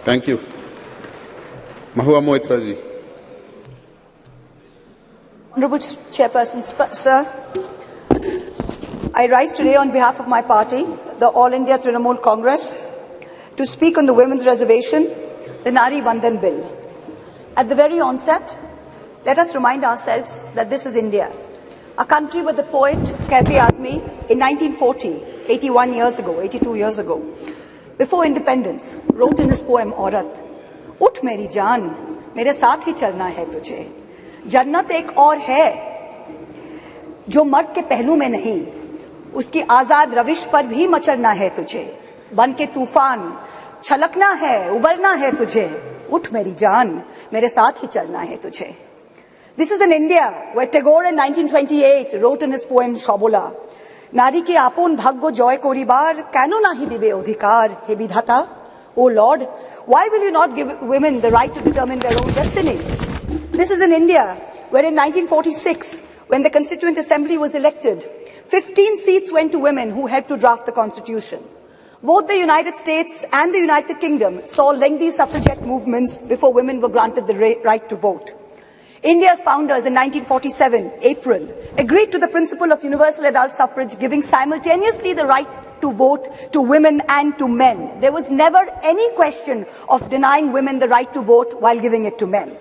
Thank you. Mahua Moitra ji. Honorable Chairperson, sir, I rise today on behalf of my party, the All India Trinamool Congress, to speak on the Women's Reservation, the Nari Bandhan Bill. At the very onset, let us remind ourselves that this is India, a country where the poet Kavi Azmi in 1940, 81 years ago, 82 years ago, before independence, wrote in his poem Aurat, "Ut meri jaan, mere saath hi chalna hai tujhe. जन्नत एक और है जो मर्द के पहलू में नहीं, उसकी आजाद रविश पर भी मचलना है तुझे, बन के तूफान छलकना है, उबलना है तुझे, उठ मेरी जान, मेरे साथ ही चलना है तुझे." This is in India, where Tagore in 1928 wrote in his poem Shobola, "Nari ke apon bhagyo joy koribar, keno nahi dibe odhikar, he bidhata? O Lord, why will you not give women the right to determine their own destiny?" This is in India, where in 1946, when the Constituent Assembly was elected, 15 seats went to women who helped to draft the Constitution. Both the United States and the United Kingdom saw lengthy suffragette movements before women were granted the right to vote. India's founders in 1947, April, agreed to the principle of universal adult suffrage, giving simultaneously the right to vote to women and to men. There was never any question of denying women the right to vote while giving it to men.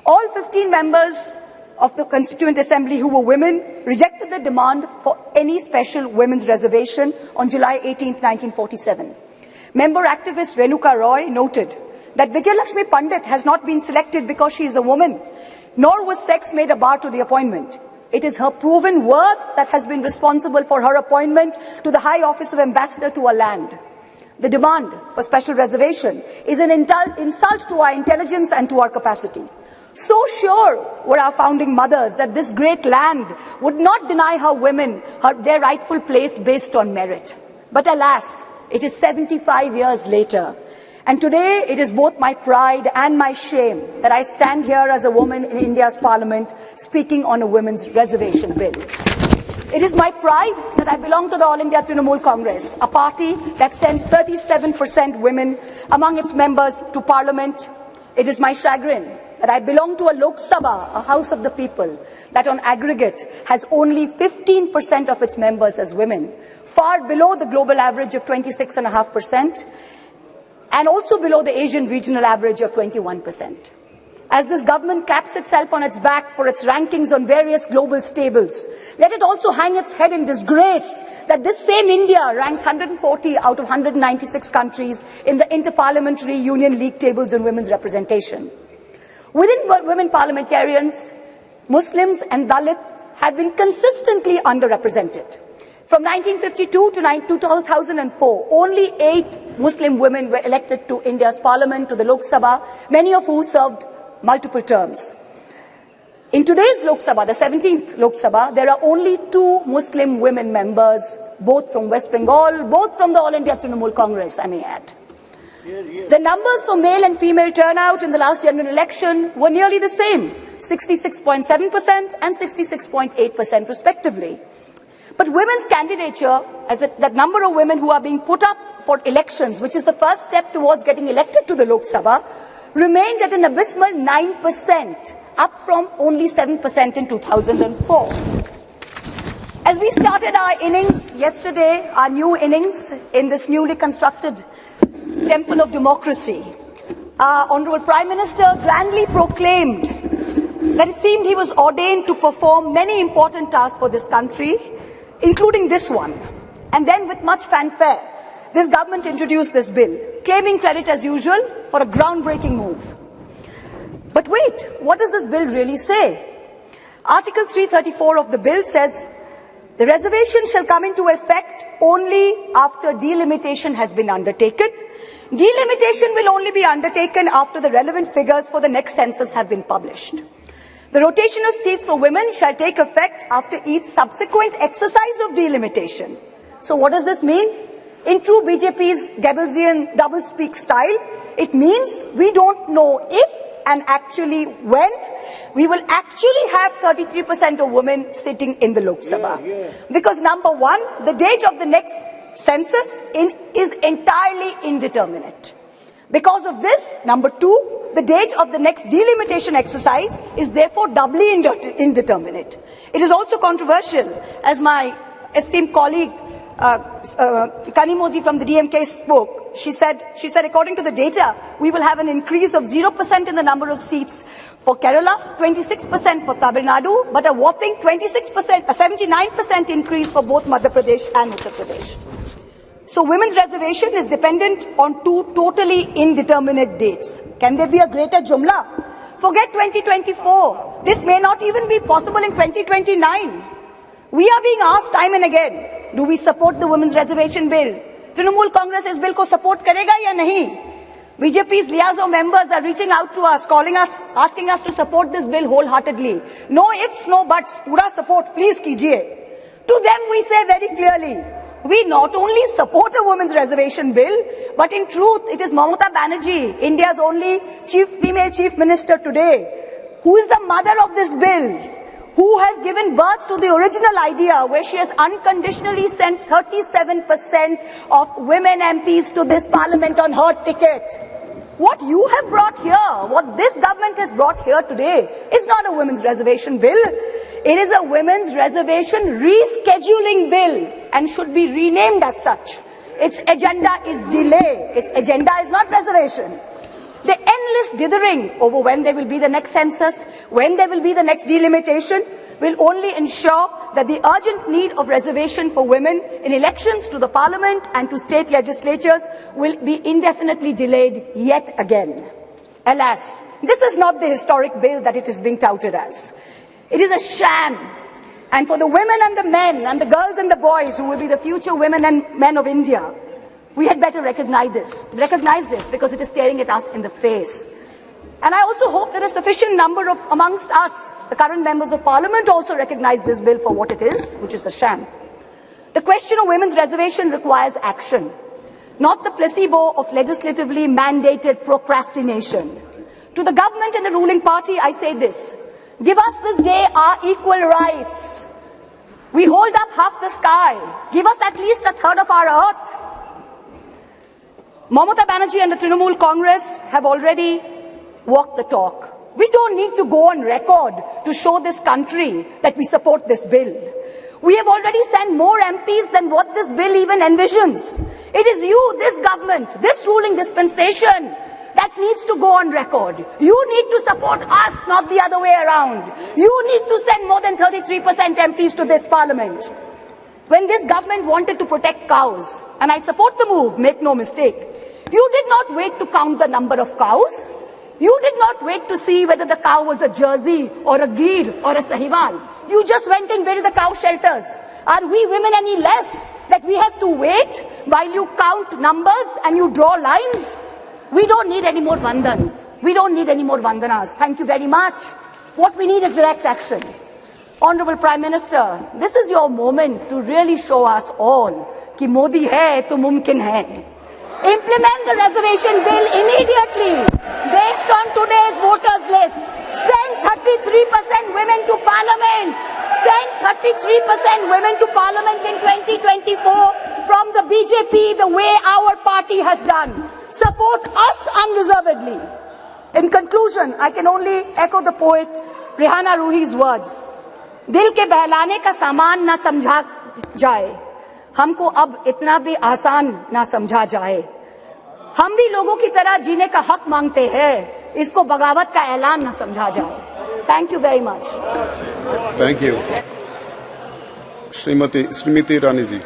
All 15 members of the Constituent Assembly who were women rejected the demand for any special women's reservation on July 18, 1947. Member activist Renuka Roy noted that Vijayalakshmi Pandit has not been selected because she is a woman, nor was sex made a bar to the appointment. It is her proven worth that has been responsible for her appointment to the high office of ambassador to a land. The demand for special reservation is an insult to our intelligence and to our capacity. So sure were our founding mothers that this great land would not deny her women their rightful place based on merit. But alas, it is 75 years later. And today it is both my pride and my shame that I stand here as a woman in India's parliament speaking on a women's reservation bill. It is my pride that I belong to the All India Trinamool Congress, a party that sends 37% women among its members to parliament. It is my chagrin that I belong to a Loksabha, a house of the people, that on aggregate has only 15% of its members as women, far below the global average of 26.5%, and also below the Asian regional average of 21%. As this government claps itself on its back for its rankings on various global stables, let it also hang its head in disgrace that this same India ranks 140 out of 196 countries in the Inter-Parliamentary Union League tables on women's representation. Within women parliamentarians, Muslims and Dalits have been consistently underrepresented. From 1952 to 2004, only 8 Muslim women were elected to India's parliament, to the Loksabha, many of whom served multiple terms. In today's Loksabha, the 17th Loksabha, there are only 2 Muslim women members, both from West Bengal, both from the All India Trinamool Congress, I may add. The numbers for male and female turnout in the last general election were nearly the same, 66.7% and 66.8% respectively. But women's candidature, that number of women who are being put up for elections, which is the first step towards getting elected to the Lok Sabha, remained at an abysmal 9%, up from only 7% in 2004. As we started our innings yesterday, our new innings in this newly constructed temple of democracy, our Honourable Prime Minister grandly proclaimed that it seemed he was ordained to perform many important tasks for this country, including this one. And then with much fanfare, this government introduced this bill, claiming credit as usual for a groundbreaking move. But wait, what does this bill really say? Article 334 of the bill says, the reservation shall come into effect only after delimitation has been undertaken. Delimitation will only be undertaken after the relevant figures for the next census have been published. The rotation of seats for women shall take effect after each subsequent exercise of delimitation. So what does this mean? In true BJP's Goebbelsian doublespeak style, it means we don't know if and actually when we will actually have 33% of women sitting in the Lok Sabha. Because number one, the date of the next census is entirely indeterminate. Because of this, number two, the date of the next delimitation exercise is therefore doubly indeterminate. It is also controversial, as my esteemed colleague Kanimoji from the DMK spoke. She said, according to the data, we will have an increase of 0% in the number of seats for Kerala, 26% for Tamil Nadu, but a whopping 79% increase for both Madhya Pradesh and Uttar Pradesh. So women's reservation is dependent on two totally indeterminate dates. Can there be a greater jumla? Forget 2024. This may not even be possible in 2029. We are being asked time and again, do we support the women's reservation bill? Trinamool Congress is bill ko support karega ya nahi? BJP's liaison members are reaching out to us, calling us, asking us to support this bill wholeheartedly. No ifs, no buts, pura support, please kijiye. To them we say very clearly, we not only support a women's reservation bill, but in truth, it is Mamata Banerjee, India's only female chief minister today, who is the mother of this bill, who has given birth to the original idea where she has unconditionally sent 37% of women MPs to this parliament on her ticket. What you have brought here, what this government has brought here today, is not a women's reservation bill. It is a women's reservation rescheduling bill and should be renamed as such. Its agenda is delay. Its agenda is not reservation. The endless dithering over when there will be the next census, when there will be the next delimitation, will only ensure that the urgent need of reservation for women in elections to the parliament and to state legislatures will be indefinitely delayed yet again. Alas, this is not the historic bill that it is being touted as. It is a sham. And for the women and the men and the girls and the boys who will be the future women and men of India, we had better recognize this because it is staring at us in the face. And I also hope that a sufficient number of amongst us, the current members of parliament, also recognize this bill for what it is, which is a sham. The question of women's reservation requires action, not the placebo of legislatively mandated procrastination. To the government and the ruling party, I say this: give us this day our equal rights. We hold up half the sky. Give us at least a third of our earth. Mamata Banerjee and the Trinamool Congress have already walked the talk. We don't need to go on record to show this country that we support this bill. We have already sent more MPs than what this bill even envisions. It is you, this government, this ruling dispensation that needs to go on record. You need to support us, not the other way around. You need to send more than 33% MPs to this parliament. When this government wanted to protect cows, and I support the move, make no mistake, you did not wait to count the number of cows. You did not wait to see whether the cow was a Jersey or a Gir or a Sahiwal. You just went and built the cow shelters. Are we women any less that we have to wait while you count numbers and you draw lines? We don't need any more vandans. We don't need any more vandanas. Thank you very much. What we need is direct action. Honorable Prime Minister, this is your moment to really show us all कि मोदी है तो मुमकिन है. Implement the reservation bill immediately based on today's voters list. Send 33% women to parliament. Send 33% women to parliament in 2024 from the BJP the way our party has done. Support us unreservedly. In conclusion, I can only echo the poet Rihanna Ruhi's words. दिल के बहलाने का सामान ना समझा जाए, हमको अब इतना भी आसान ना समझा जाए. हम भी लोगों की तरह जीने का हक मांगते हैं, इसको बगावत का ऐलान ना समझा जाए. Thank you very much. Thank you. Srimati Rani ji.